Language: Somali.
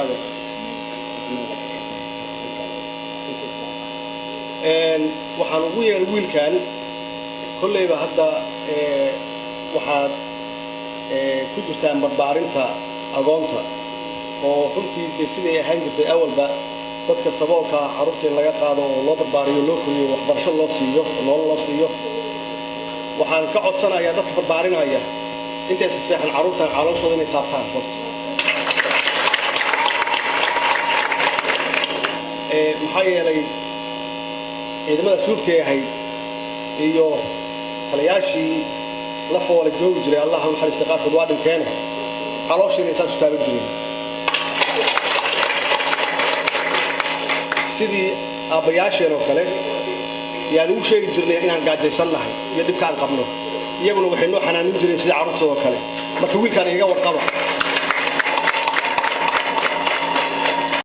magacaaga waxaan ugu yeeray wiilkan kollayba hadda waxaad ku jirtaan barbaarinta agoonta oo runtii siday ahaan jirtay awalba dadka saboolka carruurta in laga qaado oo loo barbaariyo loo koriyo waxbarasho loo siiyo nolol loo siiyo waxaan ka codsanayaa dadka barbaarinaya intaysa seexan carruurtan calooshooda inay taabtaan horta maxaa yeelay ciidamada suurtay ahayd iyo taliyaashii la foolay joogi jiray allah ha naxariista qaarkood waa dhinteena calooshiina insaas u taagan jirin sidii aabbayaasheen oo kale yaan ugu sheegi jirnay inaan gaajaysan nahay iyo dhibkaan qabno iyaguna waxay noo xanaanin jireen sida carruurtooda kale marka wiilkaan iga warqaba